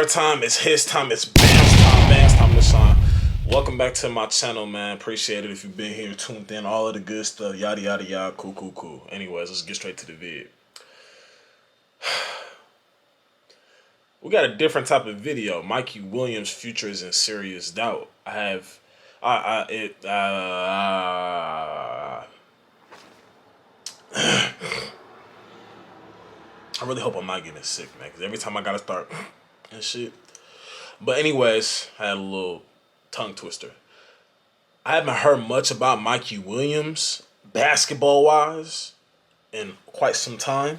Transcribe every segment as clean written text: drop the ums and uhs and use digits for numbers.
our time. It's his time. It's Bam's time to shine. Welcome back to my channel, man. Appreciate it if you've been here, tuned in, all of the good stuff, yada yada yada, cool. Anyways, let's get straight to the vid. We got a different type of video. Mikey Williams' future is in serious doubt. I really hope I'm not getting sick, man, because every time I gotta start and shit. But anyways, I had a little tongue twister. I haven't heard much about Mikey Williams basketball-wise in quite some time.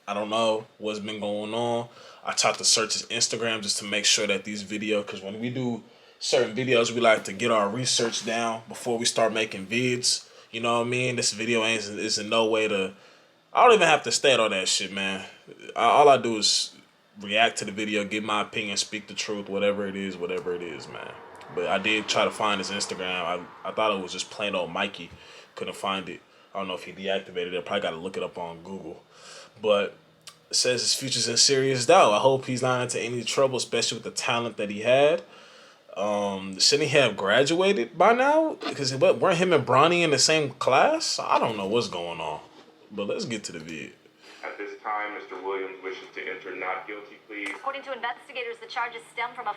I don't know what's been going on. I tried to search his Instagram just to make sure that these videos, because when we do certain videos, we like to get our research down before we start making vids. You know what I mean? This video is in no way to... I don't even have to state all that shit, man. All I do is react to the video, give my opinion, speak the truth, whatever it is, man. But I did try to find his Instagram. I thought it was just plain old Mikey. Couldn't find it. I don't know if he deactivated it. Probably got to look it up on Google. But it says his future's in serious doubt. I hope he's not into any trouble, especially with the talent that he had. Shouldn't he have graduated by now? Because weren't him and Bronny in the same class? I don't know what's going on. But let's get to the vid. At this time, Mr. Williams wishes to enter not guilty plea. According to investigators, the charges stem from a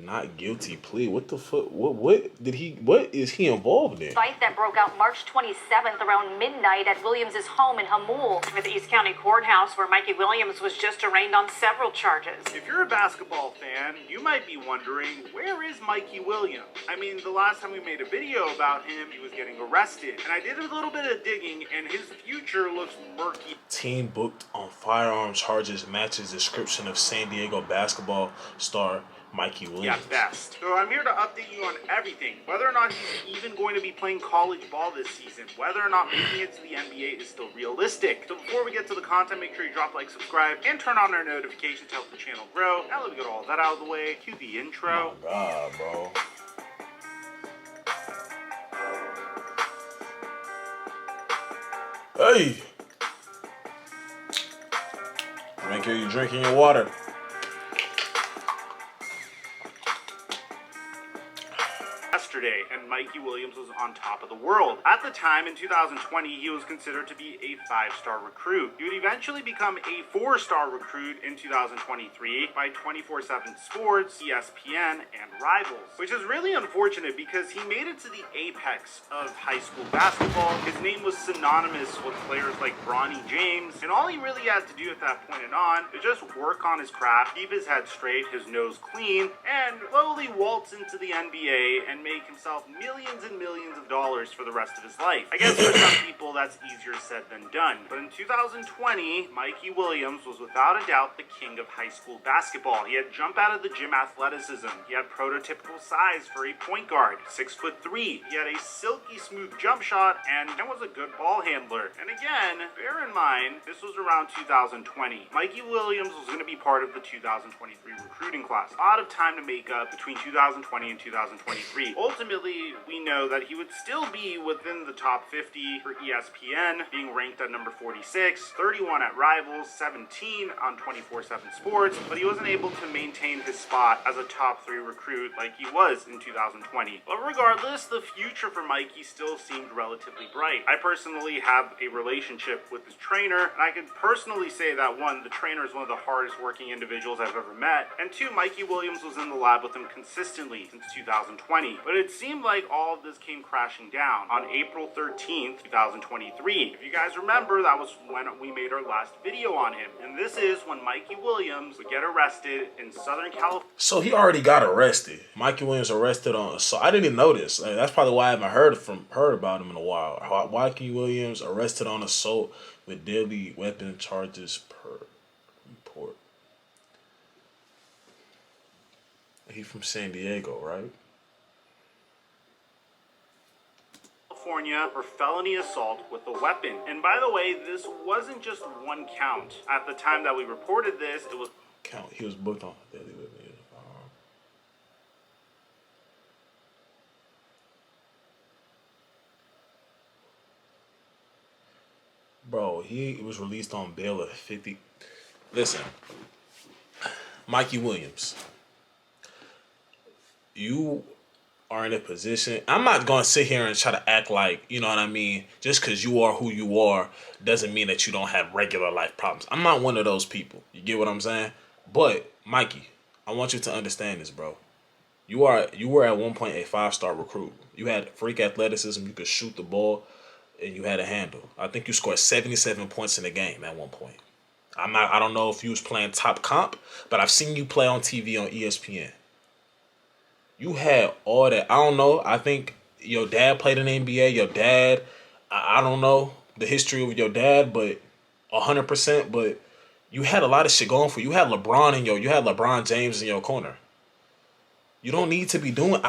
not guilty plea. What the fuck? What is he involved in? fight that broke out March 27th around midnight at Williams' home in Hamul. At the East County Courthouse, where Mikey Williams was just arraigned on several charges. If you're a basketball fan, you might be wondering, where is Mikey Williams? I mean, the last time we made a video about him, he was getting arrested. And I did a little bit of digging, and his future looks murky. Team booked on firearms charges matches description of San Diego basketball star Mikey Williams. Yeah, best. So I'm here to update you on everything. Whether or not he's even going to be playing college ball this season, whether or not making it to the NBA is still realistic. So before we get to the content, make sure you drop a like, subscribe, and turn on our notifications to help the channel grow. Now that we got all that out of the way, cue the intro. Oh God, bro. Hey! Make sure you're drinking your water. Yesterday, and Mikey Williams was on top of the world. At the time, in 2020, he was considered to be a 5-star recruit. He would eventually become a 4-star recruit in 2023 by 24/7 Sports, ESPN, and Rivals, which is really unfortunate because he made it to the apex of high school basketball. His name was synonymous with players like Bronny James, and all he really had to do at that point and on is just work on his craft, keep his head straight, his nose clean, and slowly waltz into the NBA and make himself millions and millions of dollars for the rest of his life. I guess for some people that's easier said than done. But in 2020, Mikey Williams was without a doubt the king of high school basketball. He had jump out of the gym athleticism. He had prototypical size for a point guard, 6'3". He had a silky smooth jump shot and was a good ball handler. And again, bear in mind, this was around 2020. Mikey Williams was going to be part of the 2023 recruiting class. A lot of time to make up between 2020 and 2023. Ultimately, we know that he would still be within the top 50 for ESPN, being ranked at number 46, 31 at Rivals, 17 on 24/7 Sports, but he wasn't able to maintain his spot as a top 3 recruit like he was in 2020. But regardless, the future for Mikey still seemed relatively bright. I personally have a relationship with his trainer, and I can personally say that 1, the trainer is one of the hardest working individuals I've ever met, and 2, Mikey Williams was in the lab with him consistently since 2020. But it seemed like all of this came crashing down on April 13th, 2023. If you guys remember, that was when we made our last video on him. And this is when Mikey Williams would get arrested in Southern California. So he already got arrested. Mikey Williams arrested on assault. I didn't even notice. That's probably why I haven't heard about him in a while. Mikey Williams arrested on assault with deadly weapon charges per report. He's from San Diego, right? California for felony assault with a weapon. And by the way, this wasn't just one count. At the time that we reported this, it was count. He was booked on deadly weapon. Bro, he was released on bail at 50. Listen, Mikey Williams, you are in a position. I'm not gonna sit here and try to act like, you know what I mean, just because you are who you are doesn't mean that you don't have regular life problems. I'm not one of those people. You get what I'm saying? But Mikey, I want you to understand this, bro. You were at one point a 5-star recruit. You had freak athleticism, you could shoot the ball, and you had a handle. I think you scored 77 points in a game at one point. I don't know if you was playing top comp, but I've seen you play on TV on ESPN. You had all that. I don't know. I think your dad played in the NBA. Your dad, I don't know the history of your dad, but 100%. But you had a lot of shit going for you. You had LeBron James in your corner. You don't need to be doing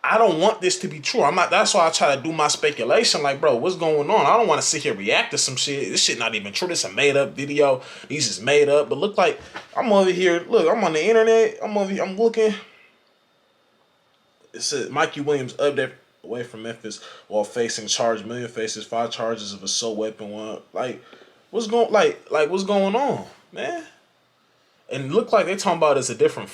I don't want this to be true. I'm not. That's why I try to do my speculation. Like, bro, what's going on? I don't want to sit here react to some shit. This shit not even true. This is a made up video. These is made up. But look like I'm over here. Look, I'm on the internet. I'm over here. I'm looking. It says Mikey Williams up there away from Memphis while facing charge. Million faces 5 charges of assault weapon. What's going on, man? And look like they talking about it's a different.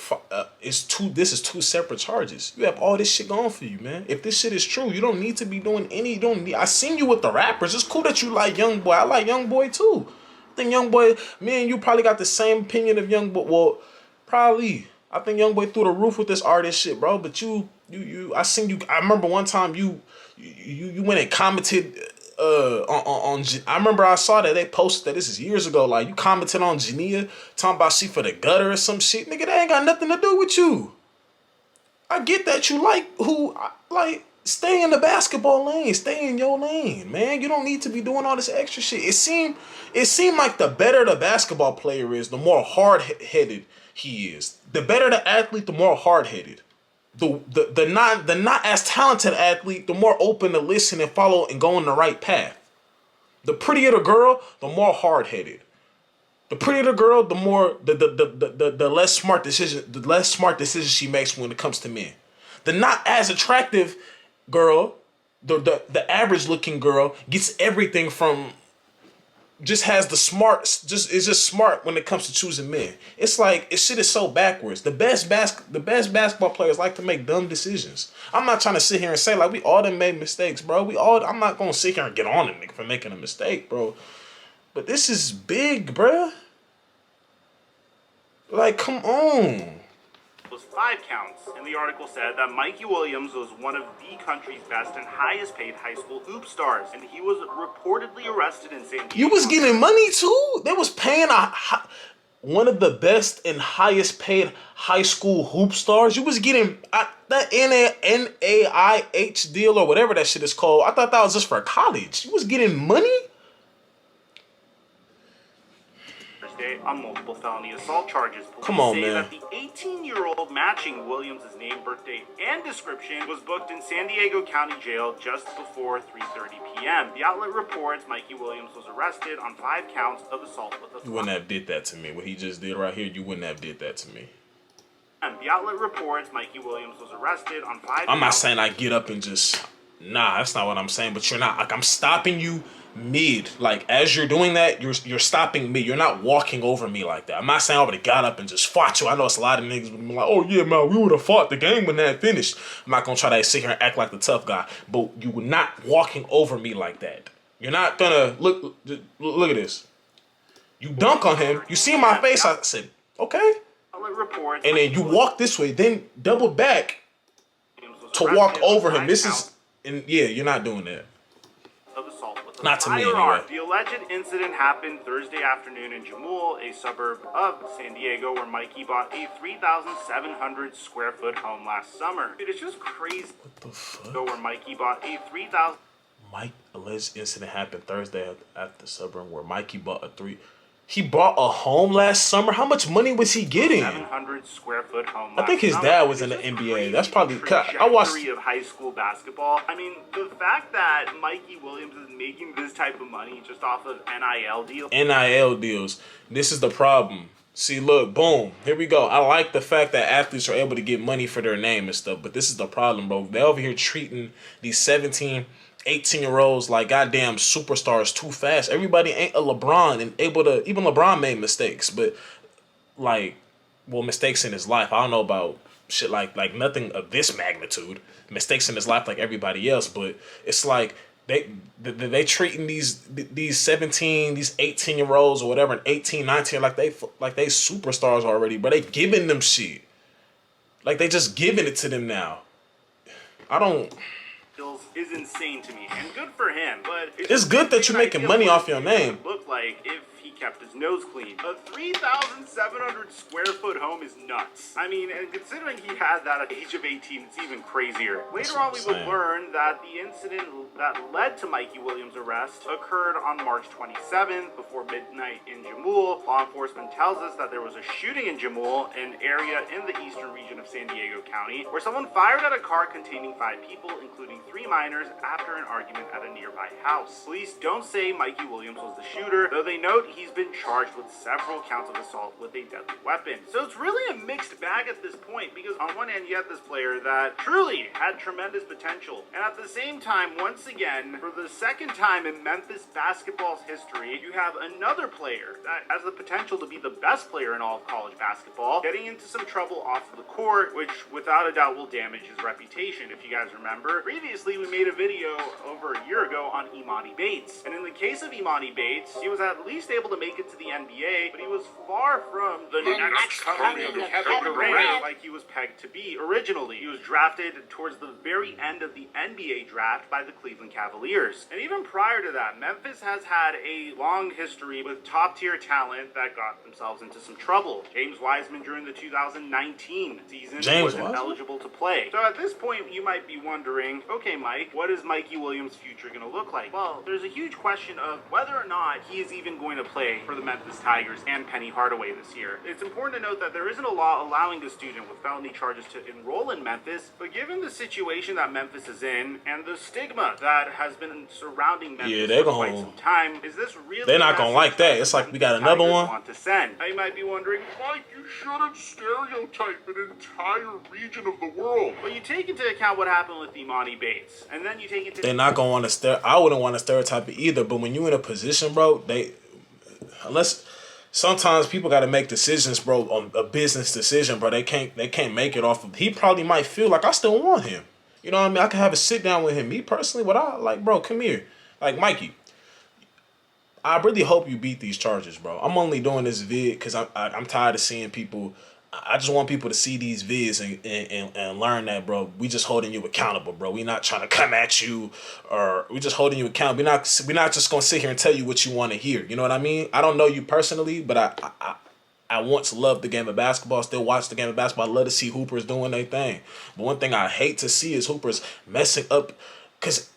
This is 2 separate charges. You have all this shit going for you, man. If this shit is true, you don't need to be doing any. You don't need. I seen you with the rappers. It's cool that you like Young Boy. I like Young Boy too. I think Young Boy. Me and you probably got the same opinion of Young Boy. Well, probably. I think Young Boy through the roof with this artist shit, bro. But you. I seen you. I remember one time you went and commented. I remember I saw that they posted that this is years ago. Like you commented on Jania talking about she for the gutter or some shit. Nigga, that ain't got nothing to do with you. I get that you stay in the basketball lane, stay in your lane, man. You don't need to be doing all this extra shit. It seemed like the better the basketball player is, the more hard headed he is. The better the athlete, the more hard headed. The not as talented athlete, the more open to listen and follow and go on the right path. The prettier the girl, the more hard headed. The prettier the girl, the more the less smart decisions she makes when it comes to men. The not as attractive girl, the average looking girl gets everything from. Just has the smarts. Is just smart when it comes to choosing men. It's like shit is so backwards. The best basketball players like to make dumb decisions. I'm not trying to sit here and say like we all done made mistakes, bro. I'm not gonna sit here and get on a nigga for making a mistake, bro. But this is big, bro. Like, come on. Was 5 counts, and the article said that Mikey Williams was one of the country's best and highest paid high school hoop stars, and he was reportedly arrested in San Diego. You was getting money too? They was paying one of the best and highest paid high school hoop stars. You was getting that NAIH deal or whatever that shit is called. I thought that was just for college. You was getting money? On multiple felony assault charges. Police Come on, say man. that the 18-year-old matching Williams' name, birthday, and description was booked in San Diego County Jail just before 3:30 p.m. The outlet reports Mikey Williams was arrested on 5 counts of assault with a You wouldn't have did that to me. What he just did right here, you wouldn't have did that to me. The outlet reports Mikey Williams was arrested on 5 I'm not saying I get up and just... Nah, that's not what I'm saying. But you're not... Like, I'm stopping you mid. Like, as you're doing that, you're stopping me. You're not walking over me like that. I'm not saying I would have got up and just fought you. I know it's a lot of niggas would be like, oh yeah, man, we would have fought. The game when that finished. I'm not gonna try to sit here and act like the tough guy. But you were not walking over me like that. You're not gonna... Look at this. You dunk on him. You see my face. I said, okay. And then you walk this way. Then double back to walk over him. This is... And yeah, you're not doing that. Not to me, anyway. The alleged incident happened Thursday afternoon in Jamul, a suburb of San Diego, where Mikey bought a 3,700 square foot home last summer. Dude, it's just crazy. What the fuck? Where Mikey bought a 3,000. Alleged incident happened Thursday at the suburb where Mikey bought He bought a home last summer. How much money was he getting? 700 square foot home. I think his dad was in the NBA. That's probably. I watched of high school basketball. I mean, the fact that Mikey Williams is making this type of money just off of NIL deals. NIL deals. This is the problem. See, look, boom. Here we go. I like the fact that athletes are able to get money for their name and stuff, but this is the problem, bro. They're over here treating these 17, 18-year-olds like goddamn superstars too fast. Everybody ain't a LeBron and able to... Even LeBron made mistakes, but like, well, mistakes in his life. I don't know about shit like nothing of this magnitude. Mistakes in his life like everybody else, but it's like they treating these 17, these 18-year-olds or whatever, and 18, 19 like they superstars already, but they giving them shit. Like they just giving it to them now. I don't. Is insane to me, and good for him. But it's good that you're making money off your name. Look like if he kept his nose clean. A 3,700 square foot home is nuts. I mean, and considering he had that at the age of 18, it's even crazier. Later on, we would learn that the incident that led to Mikey Williams' arrest occurred on March 27th before midnight in Jamul. Law enforcement tells us that there was a shooting in Jamul, an area in the eastern region of San Diego County, where someone fired at a car containing 5 people, including 3 minors, after an argument at a nearby house. Police don't say Mikey Williams was the shooter, though they note he's been charged with several counts of assault with a deadly weapon. So it's really a mixed bag at this point, because on one hand you have this player that truly had tremendous potential, and at the same time, once again, for the second time in Memphis basketball's history, you have another player that has the potential to be the best player in all of college basketball, getting into some trouble off of the court, which without a doubt will damage his reputation. If you guys remember, previously we made a video over a year ago on Imani Bates, and in the case of Imani Bates, he was at least able to make it to the NBA, but he was far from the next coming of Kevin Durant like he was pegged to be originally. He was drafted towards the very end of the NBA draft by the Cleveland Cavaliers. And even prior to that, Memphis has had a long history with top-tier talent that got themselves into some trouble. James Wiseman during the 2019 season wasn't eligible to play. So at this point, you might be wondering, okay, Mike, what is Mikey Williams' future going to look like? Well, there's a huge question of whether or not he is even going to play for the Memphis Tigers and Penny Hardaway this year. It's important to note that there isn't a law allowing a student with felony charges to enroll in Memphis, but given the situation that Memphis is in and the stigma that has been surrounding Memphis for quite some time, is this really they're not gonna like that. It's like we got another one. Want to send. Now you might be wondering, Mike, you shouldn't stereotype an entire region of the world. Well, you take into account what happened with Imani Bates, and then you take into they're not gonna want to I wouldn't want to stereotype it either. But when you're in a position, bro, unless sometimes people got to make decisions, bro, on a business decision, bro. They can't make it off of. He probably might feel like I still want him. You know what I mean? I can have a sit down with him. Me personally, what I like, bro, come here. Like, Mikey, I really hope you beat these charges, bro. I'm only doing this vid because I'm tired of seeing people. I just want people to see these vids and learn that, bro. We just holding you accountable, bro. We not trying to come at you, or we just holding you accountable. We're not just gonna sit here and tell you what you want to hear. You know what I mean? I don't know you personally, but I once loved the game of basketball. Still watch the game of basketball. I love to see hoopers doing their thing. But one thing I hate to see is hoopers messing up, because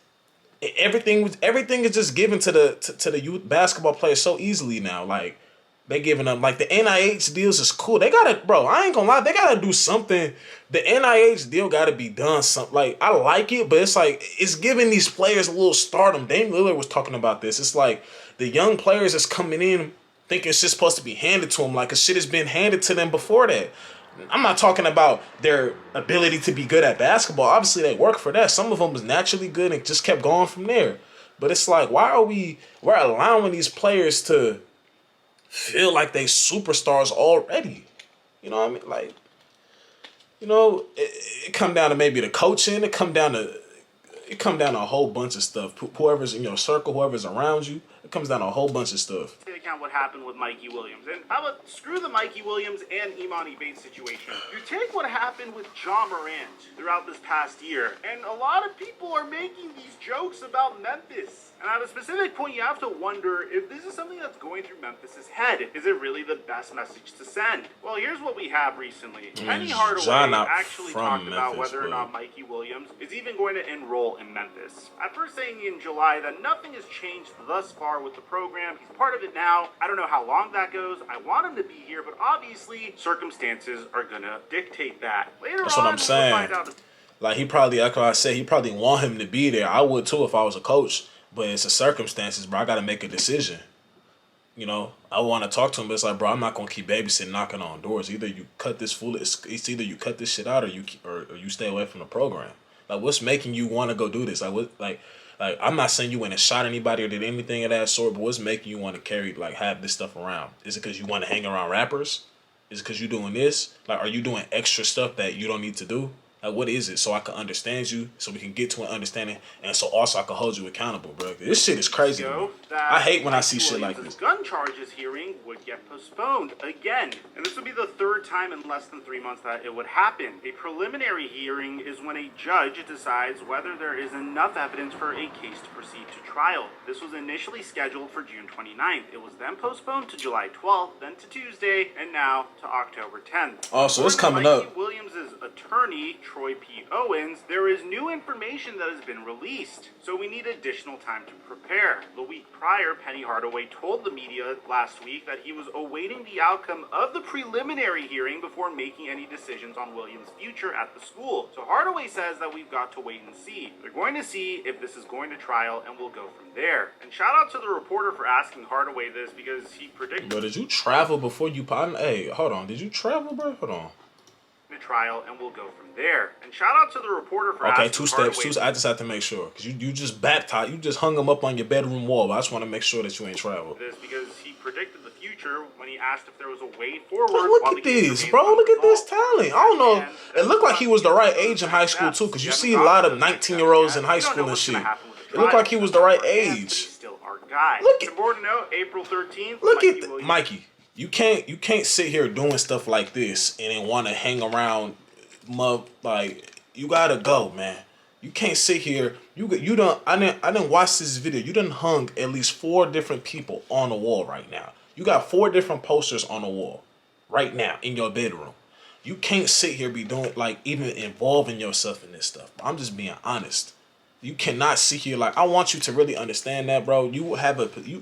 everything is just given to the youth basketball players so easily now. Like, they giving them, like, the NIH deals is cool. They gotta, bro, I ain't gonna lie, they gotta do something. The NIH deal gotta be done something. Like, I like it, but it's like, it's giving these players a little stardom. Dame Lillard was talking about this. It's like the young players that's coming in thinking it's just supposed to be handed to them, like a shit has been handed to them before that. I'm not talking about their ability to be good at basketball. Obviously, they work for that. Some of them was naturally good and just kept going from there. But it's like, we're allowing these players to feel like they superstars already. You know what I mean? Like, you know, it come down to maybe the coaching. It come down to a whole bunch of stuff. Whoever's in your circle, whoever's around you, it comes down to a whole bunch of stuff. Take account what happened with Mikey Williams. And how about screw the Mikey Williams and Imani Bates situation? You take what happened with Ja Morant throughout this past year, and a lot of people are making these jokes about Memphis. And at a specific point, you have to wonder if this is something that's going through Memphis's head. Is it really the best message to send? Well, here's what we have recently. Penny Hardaway actually talked about whether or not Mikey Williams is even going to enroll in Memphis. At first saying in July that nothing has changed thus far with the program. He's part of it now. I don't know how long that goes. I want him to be here, but obviously circumstances are going to dictate that. Later That's what I'm saying. We'll find out. Like, he probably, like I said, he probably want him to be there. I would too if I was a coach. But it's the circumstances, bro. I got to make a decision. You know, I want to talk to him, but it's like, bro, I'm not going to keep babysitting, knocking on doors. Either you cut this it's either you cut this shit out or you stay away from the program. Like, what's making you want to go do this? Like, I'm not saying you went and shot anybody or did anything of that sort, but what's making you want to have this stuff around? Is it because you want to hang around rappers? Is it because you're doing this? Like, are you doing extra stuff that you don't need to do? Like, what is it? So I can understand you, so we can get to an understanding, and so also I can hold you accountable, bro. This shit is crazy to me. I hate when I see shit like this. Gun charges hearing would get postponed again, and this would be the third time in less than 3 months that it would happen. A preliminary hearing is when a judge decides whether there is enough evidence for a case to proceed to trial. This was initially scheduled for June 29th. It was then postponed to July 12th, then to Tuesday, and now to October 10th. Oh, so it's coming Mikey up. Williams' attorney, Troy P. Owens, there is new information that has been released, so we need additional time to prepare. The week prior, Penny Hardaway told the media last week that he was awaiting the outcome of the preliminary hearing before making any decisions on Williams' future at the school. So Hardaway says that we've got to wait and see. They're going to see if this is going to trial, and we'll go from there. And shout out to the reporter for asking Hardaway this, because he predicted... Bro, did you travel before you... Hey, hold on. Did you travel, bro? Hold on. ...the trial, and we'll go from there. And shout out to the reporter for asking two Hardaway... steps. I just have to make sure. Because you just baptized... You just hung him up on your bedroom wall. But I just want to make sure that you ain't traveled. ...this because he predicted the future when he asked if there was a way forward. But look at this, bro. Look at this talent. I don't know. It looked like he was the right age in high school, too. Because you see a lot of 19-year-olds in high school and shit. It looked like he was the right age. Still our guy. Look at... It's important to know, April 13th... Look at... Mikey, you can't sit here doing stuff like this and then want to hang around... Like, you gotta go, man. You can't sit here. I didn't watch this video. You done hung at least 4 different people on the wall right now. You got 4 different posters on the wall right now in your bedroom. You can't sit here be doing, like, even involving yourself in this stuff. I'm just being honest. You cannot sit here like, I want you to really understand that, bro.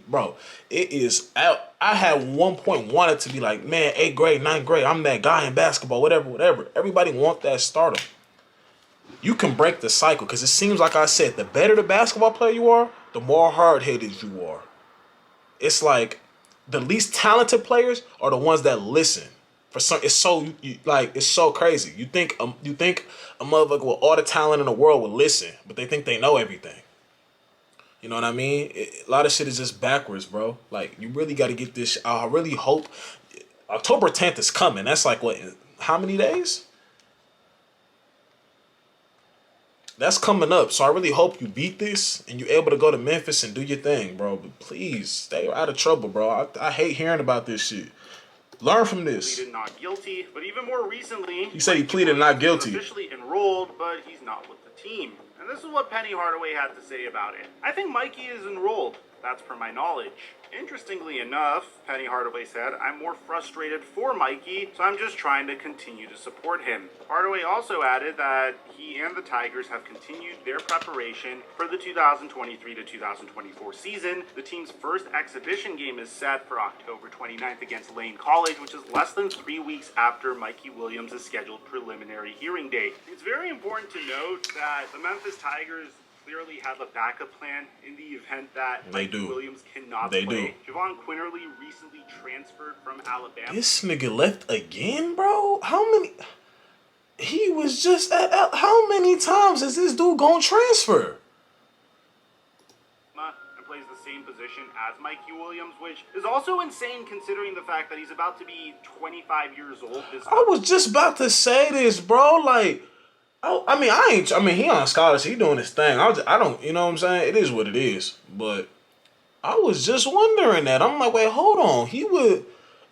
Bro, it is out. I had one point wanted to be like, man, 8th grade, 9th grade, I'm that guy in basketball, whatever. Everybody want that stardom. You can break the cycle, because it seems like I said, the better the basketball player you are, the more hard-headed you are. It's like the least talented players are the ones that listen. For some, it's so crazy. You think a motherfucker with all the talent in the world would listen, but they think they know everything. You know what I mean? A lot of shit is just backwards, bro. Like, you really got to get this. I really hope October 10th is coming. That's like what? How many days? That's coming up. So I really hope you beat this and you're able to go to Memphis and do your thing, bro. But please stay out of trouble, bro. I hate hearing about this shit. Learn from this. Pleaded not guilty, but even more recently, he said he pleaded not guilty. He's officially enrolled, but he's not with the team. And this is what Penny Hardaway had to say about it. I think Mikey is enrolled. That's per my knowledge. Interestingly enough, Penny Hardaway said, I'm more frustrated for Mikey, so I'm just trying to continue to support him. Hardaway also added that he and the Tigers have continued their preparation for the 2023 to 2024 season. The team's first exhibition game is set for October 29th against Lane College, which is less than 3 weeks after Mikey Williams' scheduled preliminary hearing date. It's very important to note that the Memphis Tigers clearly have a backup plan in the event that Mikey Williams cannot play. Javon Quinterly recently transferred from Alabama. This nigga left again, bro? How many? He was just at... How many times is this dude gonna transfer? And plays the same position as Mikey Williams, which is also insane considering the fact that he's about to be 25 years old. I was just about to say this, bro. Like... I mean, he on scholarship. He doing his thing. I don't, you know what I'm saying? It is what it is. But I was just wondering that. I'm like, wait, hold on. He was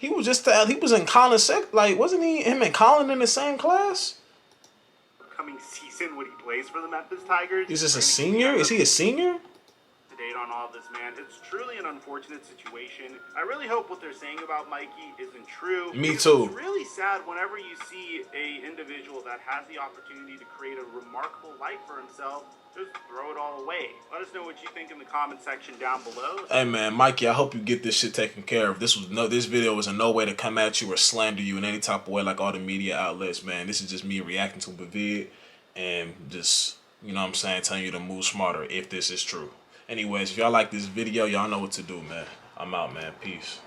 in Collins, like, wasn't him and Colin in the same class? Coming season when he plays for the Memphis Tigers. Is this a senior? Is he a senior? Date on all this, man. It's truly an unfortunate situation. I really hope what they're saying about Mikey isn't true. Me too. It's really sad whenever you see a individual that has the opportunity to create a remarkable life for himself, just throw it all away. Let us know what you think in the comment section down below. Hey man, Mikey, I hope you get this shit taken care of. This video was in no way to come at you or slander you in any type of way like all the media outlets, man. This is just me reacting to a vid and just, you know what I'm saying, telling you to move smarter if this is true. Anyways, if y'all like this video, y'all know what to do, man. I'm out, man. Peace.